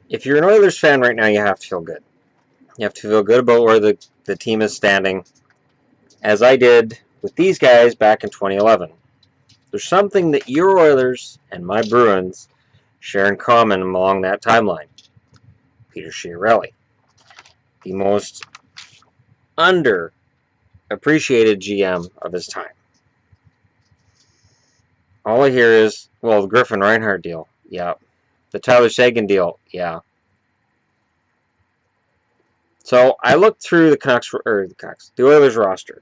if you're an Oilers fan right now, you have to feel good. You have to feel good about where the team is standing, as I did with these guys back in 2011. There's something that your Oilers and my Bruins share in common along that timeline. Peter Chiarelli, the most underappreciated GM of his time. All I hear is, well, the Griffin Reinhart deal, yeah. The Tyler Seguin deal, yeah. So I looked through the Oilers roster.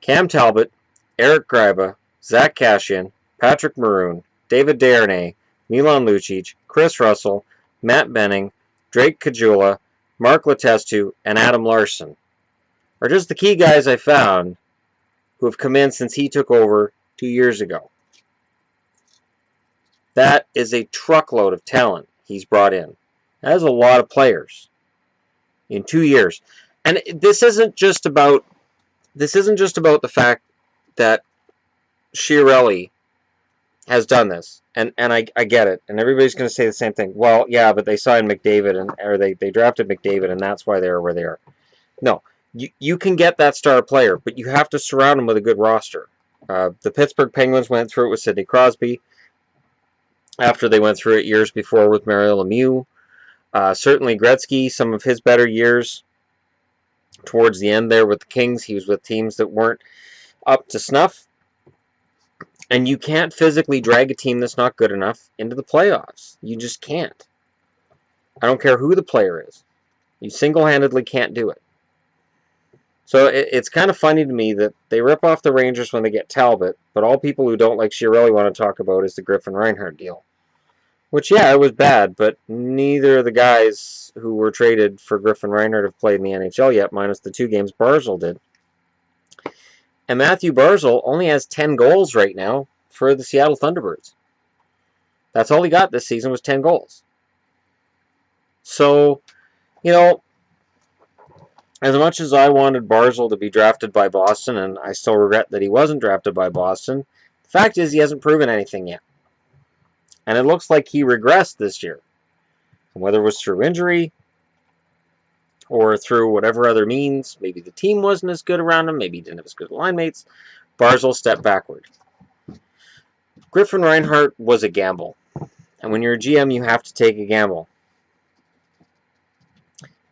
Cam Talbot, Eric Gryba, Zach Kassian, Patrick Maroon, David Desharnais, Milan Lucic, Chris Russell, Matt Benning, Drake Caggiula, Mark Letestu, and Adam Larsson are just the key guys I found who have come in since he took over 2 years ago. That is a truckload of talent he's brought in. That is a lot of players in 2 years. And this isn't just about the fact that Chiarelli has done this. And I get it. And everybody's going to say the same thing. Well, yeah, but they signed McDavid, or they drafted McDavid, and that's why they are where they are. No, you can get that star player, but you have to surround him with a good roster. The Pittsburgh Penguins went through it with Sidney Crosby, after they went through it years before with Mario Lemieux. Certainly Gretzky, some of his better years towards the end there with the Kings, he was with teams that weren't up to snuff. And you can't physically drag a team that's not good enough into the playoffs. You just can't. I don't care who the player is. You single-handedly can't do it. So it's kind of funny to me that they rip off the Rangers when they get Talbot, but all people who don't like Chiarelli want to talk about is the Griffin Reinhart deal. Which, yeah, it was bad, but neither of the guys who were traded for Griffin Reinhart have played in the NHL yet, minus the 2 games Barzal did. And Matthew Barzal only has 10 goals right now for the Seattle Thunderbirds. That's all he got this season was 10 goals. So, you know, as much as I wanted Barzal to be drafted by Boston, and I still regret that he wasn't drafted by Boston, the fact is he hasn't proven anything yet. And it looks like he regressed this year. Whether it was through injury or through whatever other means, maybe the team wasn't as good around him, maybe he didn't have as good line mates, Barzal stepped backward. Griffin Reinhart was a gamble. And when you're a GM, you have to take a gamble.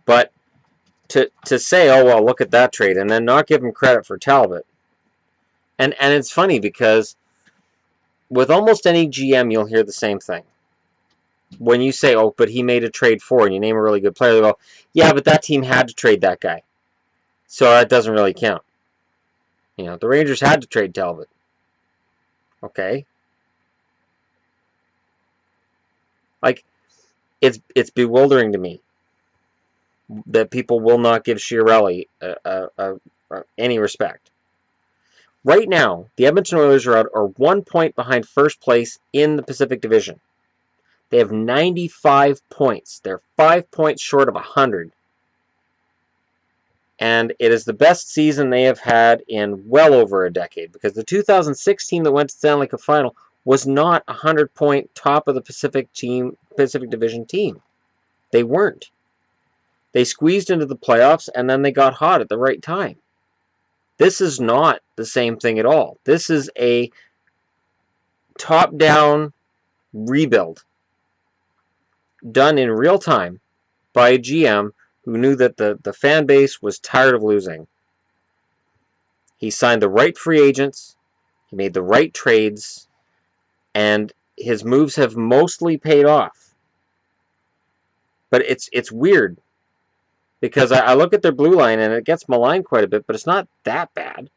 But to say, oh, well, look at that trade, and then not give him credit for Talbot. And it's funny because with almost any GM, you'll hear the same thing. When you say, oh, but he made a trade for, and you name a really good player, they go, yeah, but that team had to trade that guy. So that doesn't really count. You know, the Rangers had to trade Talbot. Okay. Like, it's bewildering to me that people will not give Chiarelli any respect. Right now, the Edmonton Oilers are 1 point behind first place in the Pacific Division. They have 95 points. They're 5 points short of 100. And it is the best season they have had in well over a decade, because the 2006 team that went to the Stanley Cup final was not a 100-point top of the Pacific Division team. They weren't. They squeezed into the playoffs, and then they got hot at the right time. This is not the same thing at all. This is a top-down rebuild done in real time by a GM who knew that the fan base was tired of losing. He signed the right free agents, he made the right trades, and his moves have mostly paid off. But it's weird, because I look at their blue line and it gets maligned quite a bit, but it's not that bad.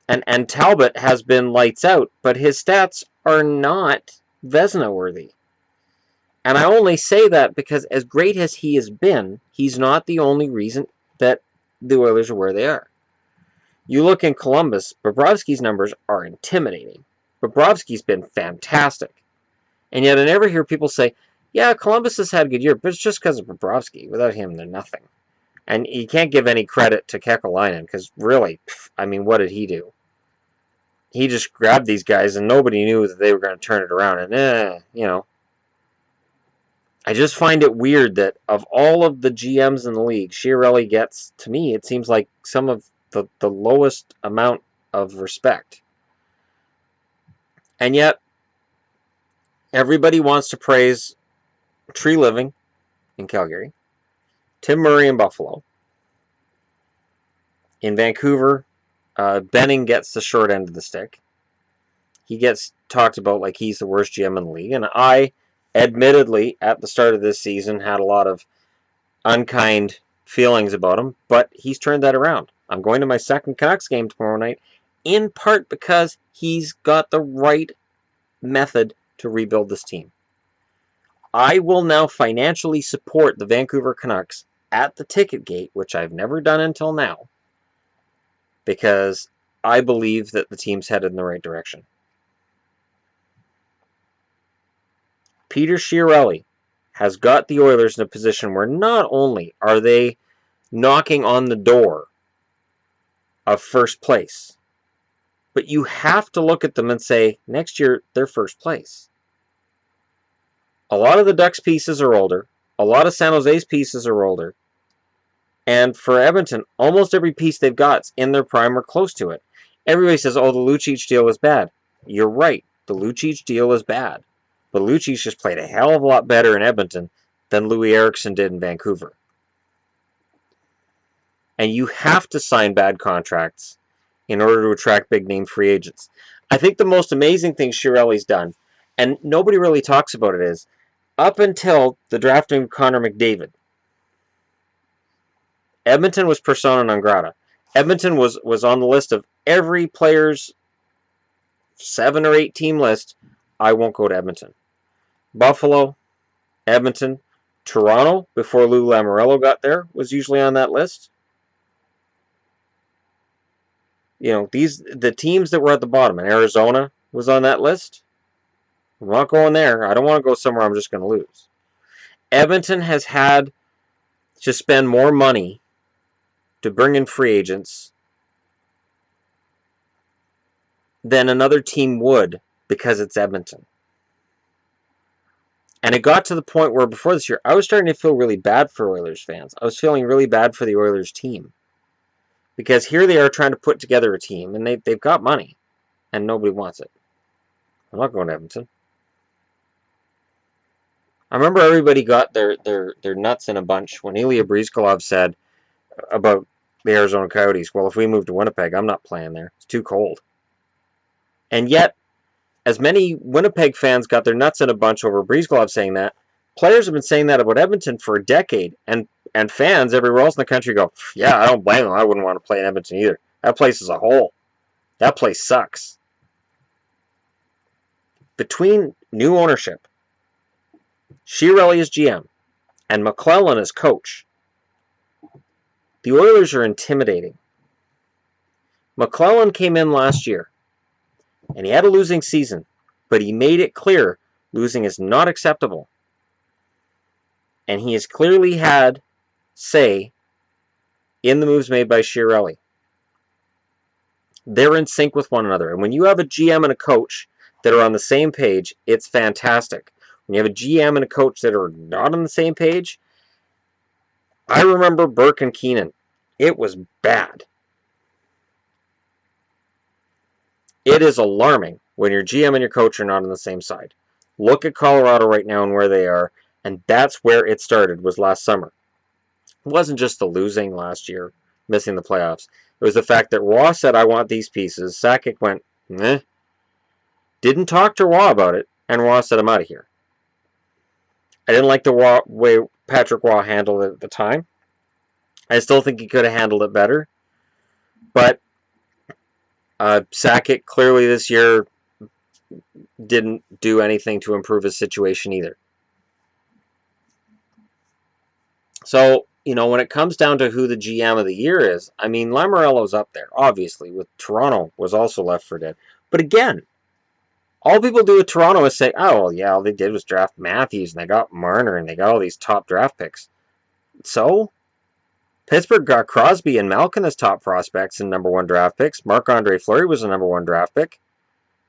And Talbot has been lights out, but his stats are not Vezina worthy. And I only say that because as great as he has been, he's not the only reason that the Oilers are where they are. You look in Columbus, Bobrovsky's numbers are intimidating. Bobrovsky's been fantastic. And yet I never hear people say, yeah, Columbus has had a good year, but it's just because of Bobrovsky. Without him, they're nothing. And you can't give any credit to Kekalainen, because really, I mean, what did he do? He just grabbed these guys, and nobody knew that they were going to turn it around. And, you know, I just find it weird that of all of the GMs in the league, Chiarelli gets, to me, it seems like some of the lowest amount of respect. And yet, everybody wants to praise Tree Living in Calgary, Tim Murray in Buffalo. In Vancouver, Benning gets the short end of the stick. He gets talked about like he's the worst GM in the league. And I, admittedly, at the start of this season, had a lot of unkind feelings about him, but he's turned that around. I'm going to my second Canucks game tomorrow night, in part because he's got the right method to rebuild this team. I will now financially support the Vancouver Canucks at the ticket gate, which I've never done until now, because I believe that the team's headed in the right direction. Peter Chiarelli has got the Oilers in a position where not only are they knocking on the door of first place, but you have to look at them and say, next year, they're first place. A lot of the Ducks pieces are older. A lot of San Jose's pieces are older. And for Edmonton, almost every piece they've got is in their prime or close to it. Everybody says, oh, the Lucic deal is bad. You're right. The Lucic deal is bad. But Lucic just played a hell of a lot better in Edmonton than Louis Eriksson did in Vancouver. And you have to sign bad contracts in order to attract big-name free agents. I think the most amazing thing Chiarelli's done, and nobody really talks about it, is up until the drafting of Connor McDavid, Edmonton was persona non grata. Edmonton was on the list of every player's 7 or 8 team list. I won't go to Edmonton. Buffalo, Edmonton, Toronto, before Lou Lamoriello got there, was usually on that list. You know, the teams that were at the bottom, and Arizona was on that list. I'm not going there. I don't want to go somewhere I'm just going to lose. Edmonton has had to spend more money to bring in free agents than another team would because it's Edmonton. And it got to the point where before this year, I was starting to feel really bad for Oilers fans. I was feeling really bad for the Oilers team. Because here they are trying to put together a team, and they've got money, and nobody wants it. I'm not going to Edmonton. I remember everybody got their nuts in a bunch when Ilya Bryzgalov said about the Arizona Coyotes, well, if we move to Winnipeg, I'm not playing there. It's too cold. And yet, as many Winnipeg fans got their nuts in a bunch over Bryzgalov saying that, players have been saying that about Edmonton for a decade, and fans everywhere else in the country go, yeah, I don't blame them. I wouldn't want to play in Edmonton either. That place is a hole. That place sucks. Between new ownership, Chiarelli as GM, and McClellan as coach, the Oilers are intimidating. McClellan came in last year, and he had a losing season, but he made it clear losing is not acceptable. And he has clearly had say in the moves made by Chiarelli. They're in sync with one another. And when you have a GM and a coach that are on the same page, it's fantastic. When you have a GM and a coach that are not on the same page, I remember Burke and Keenan. It was bad. It is alarming when your GM and your coach are not on the same side. Look at Colorado right now and where they are, and that's where it started, was last summer. It wasn't just the losing last year, missing the playoffs. It was the fact that Roy said, I want these pieces. Sakic went, meh. Didn't talk to Roy about it, and Roy said, I'm out of here. I didn't like the way Patrick Roy handled it at the time. I still think he could have handled it better. But Sakic clearly this year didn't do anything to improve his situation either. So, you know, when it comes down to who the GM of the year is, I mean, Lamoriello's up there, obviously, with Toronto was also left for dead. But again, all people do with Toronto is say, oh, well, yeah, all they did was draft Matthews, and they got Marner, and they got all these top draft picks. So, Pittsburgh got Crosby and Malkin as top prospects and number 1 draft picks. Marc-Andre Fleury was a number 1 draft pick.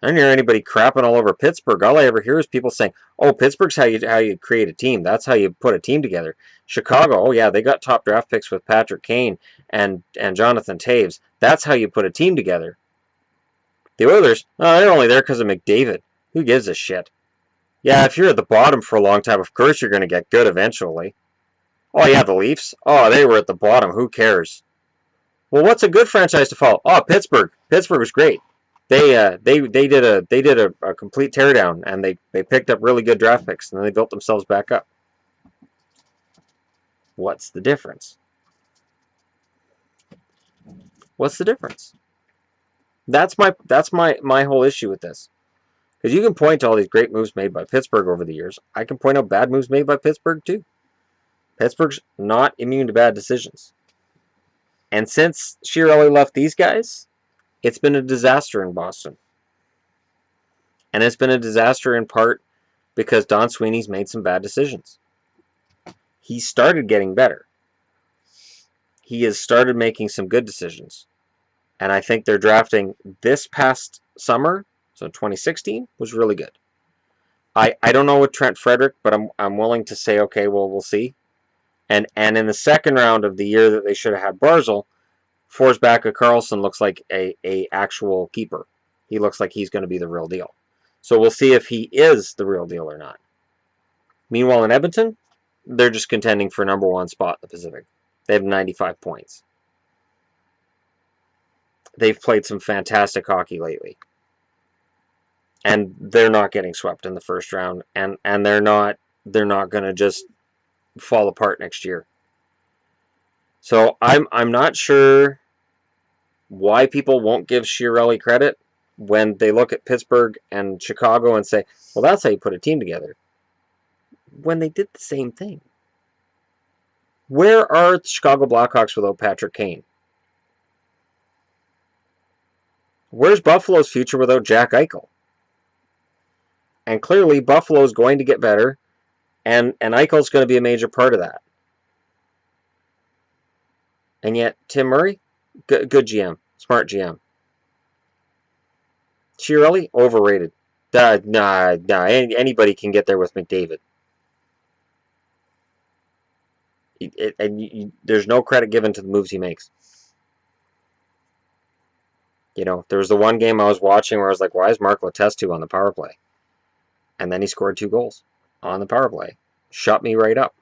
I don't hear anybody crapping all over Pittsburgh. All I ever hear is people saying, "Oh, Pittsburgh's how you create a team. That's how you put a team together." Chicago, oh yeah, they got top draft picks with Patrick Kane and Jonathan Taves. That's how you put a team together. The Oilers, oh, they're only there because of McDavid. Who gives a shit? Yeah, if you're at the bottom for a long time, of course you're going to get good eventually. Oh yeah, the Leafs. Oh, they were at the bottom. Who cares? Well, what's a good franchise to follow? Oh, Pittsburgh. Pittsburgh was great. They did a complete teardown, and they picked up really good draft picks, and then they built themselves back up. What's the difference? What's the difference? That's my whole issue with this. Because you can point to all these great moves made by Pittsburgh over the years. I can point out bad moves made by Pittsburgh too. Pittsburgh's not immune to bad decisions. And since Chiarelli left these guys, it's been a disaster in Boston. And it's been a disaster in part because Don Sweeney's made some bad decisions. He started getting better. He has started making some good decisions. And I think their drafting this past summer, so 2016, was really good. I don't know with Trent Frederick, but I'm willing to say, okay, well, we'll see. And in the second round of the year that they should have had Barzal, Forsbacka Karlsson looks like a actual keeper. He looks like he's going to be the real deal. So we'll see if he is the real deal or not. Meanwhile, in Edmonton, they're just contending for number one spot in the Pacific. They have 95 points. They've played some fantastic hockey lately. And they're not getting swept in the first round. And they're not going to just fall apart next year. So I'm not sure why people won't give Chiarelli credit when they look at Pittsburgh and Chicago and say, well, that's how you put a team together. When they did the same thing. Where are the Chicago Blackhawks without Patrick Kane? Where's Buffalo's future without Jack Eichel? And clearly, Buffalo's going to get better, and Eichel's going to be a major part of that. And yet, Tim Murray, good GM, smart GM. Chiarelli, overrated. Nah, anybody can get there with McDavid. There's no credit given to the moves he makes. You know, there was the one game I was watching where I was like, why is Mark Letestu on the power play? And then he scored 2 goals on the power play. Shut me right up.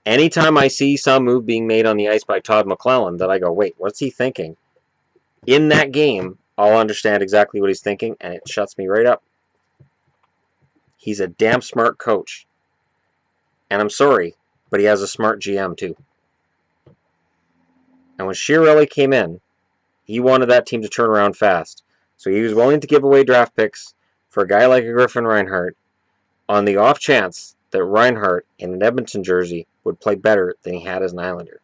Anytime I see some move being made on the ice by Todd McClellan that I go, wait, what's he thinking? In that game, I'll understand exactly what he's thinking, and it shuts me right up. He's a damn smart coach. And I'm sorry, but he has a smart GM too. And when Chiarelli came in, he wanted that team to turn around fast. So he was willing to give away draft picks for a guy like a Griffin Reinhart on the off chance that Reinhart in an Edmonton jersey would play better than he had as an Islander.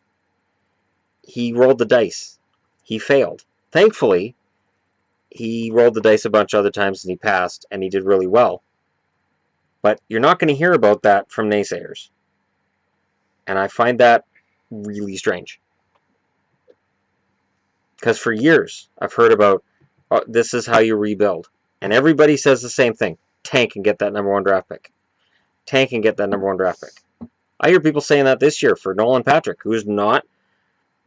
He rolled the dice. He failed. Thankfully, he rolled the dice a bunch of other times and he passed, and he did really well. But you're not going to hear about that from naysayers. And I find that really strange. Because for years, I've heard about, this is how you rebuild. And everybody says the same thing. Tank and get that number 1 draft pick. Tank and get that number 1 draft pick. I hear people saying that this year for Nolan Patrick, who is not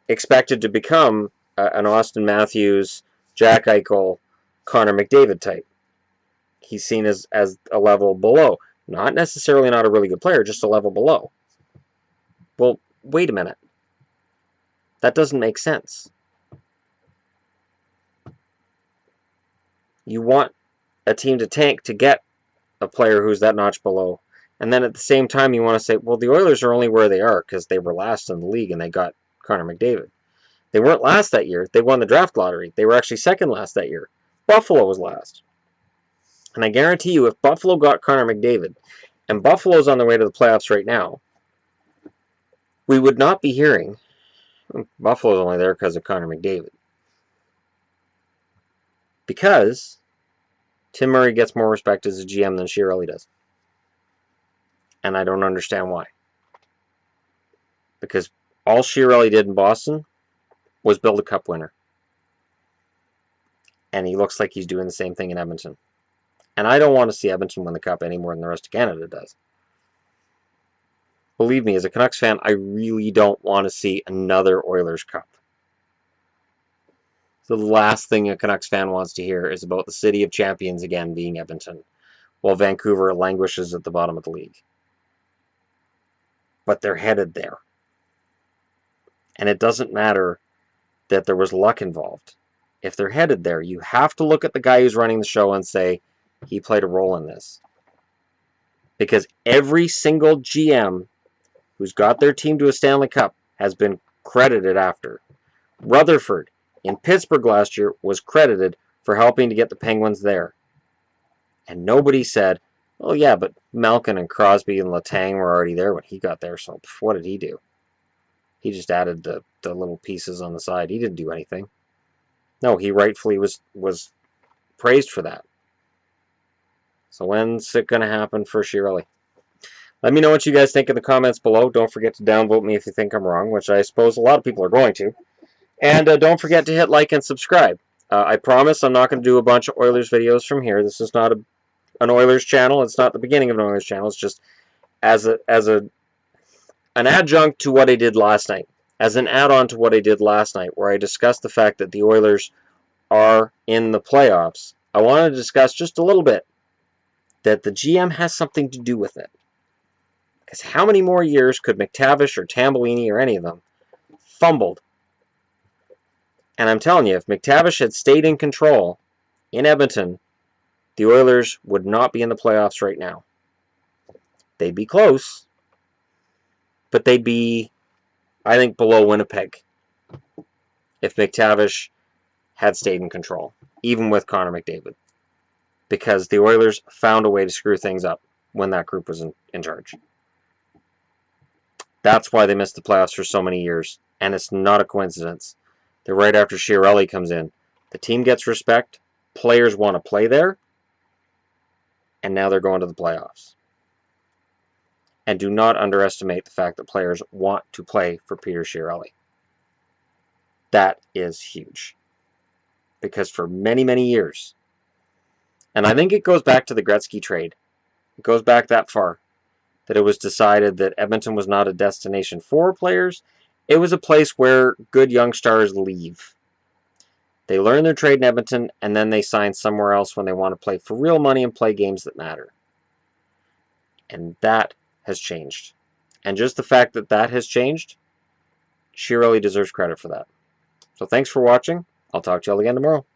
expected to become an Austin Matthews, Jack Eichel, Connor McDavid type. He's seen as a level below. Not necessarily not a really good player, just a level below. Well, wait a minute. That doesn't make sense. You want a team to tank to get a player who's that notch below. And then at the same time, you want to say, well, the Oilers are only where they are because they were last in the league and they got Connor McDavid. They weren't last that year. They won the draft lottery. They were actually second last that year. Buffalo was last. And I guarantee you, if Buffalo got Connor McDavid, and Buffalo's on their way to the playoffs right now, we would not be hearing, Buffalo's only there because of Connor McDavid. Because Tim Murray gets more respect as a GM than Chiarelli does. And I don't understand why. Because all Chiarelli did in Boston was build a cup winner. And he looks like he's doing the same thing in Edmonton. And I don't want to see Edmonton win the Cup any more than the rest of Canada does. Believe me, as a Canucks fan, I really don't want to see another Oilers Cup. The last thing a Canucks fan wants to hear is about the city of champions again being Edmonton, while Vancouver languishes at the bottom of the league. But they're headed there. And it doesn't matter that there was luck involved. If they're headed there, you have to look at the guy who's running the show and say, he played a role in this. Because every single GM who's got their team to a Stanley Cup has been credited after. Rutherford in Pittsburgh last year was credited for helping to get the Penguins there. And nobody said, oh yeah, but Malkin and Crosby and Letang were already there when he got there, so what did he do? He just added the little pieces on the side. He didn't do anything. No, he rightfully was praised for that. So when's it going to happen for Chiarelli? Let me know what you guys think in the comments below. Don't forget to downvote me if you think I'm wrong, which I suppose a lot of people are going to. And don't forget to hit like and subscribe. I promise I'm not going to do a bunch of Oilers videos from here. This is not an Oilers channel. It's not the beginning of an Oilers channel. It's just as an adjunct to what I did last night. As an add-on to what I did last night, where I discussed the fact that the Oilers are in the playoffs. I want to discuss just a little bit that the GM has something to do with it. Because how many more years could McTavish or Tambellini or any of them fumbled? And I'm telling you, if McTavish had stayed in control in Edmonton, the Oilers would not be in the playoffs right now. They'd be close, but they'd be, I think, below Winnipeg if McTavish had stayed in control, even with Connor McDavid. Because the Oilers found a way to screw things up when that group was in charge. That's why they missed the playoffs for so many years, and it's not a coincidence that right after Chiarelli comes in, the team gets respect, players want to play there, and now they're going to the playoffs. And do not underestimate the fact that players want to play for Peter Chiarelli. That is huge. Because for many, many years, and I think it goes back to the Gretzky trade, it goes back that far, that it was decided that Edmonton was not a destination for players. It was a place where good young stars leave. They learn their trade in Edmonton, and then they sign somewhere else when they want to play for real money and play games that matter. And that has changed. And just the fact that that has changed, Chiarelli deserves credit for that. So thanks for watching. I'll talk to you all again tomorrow.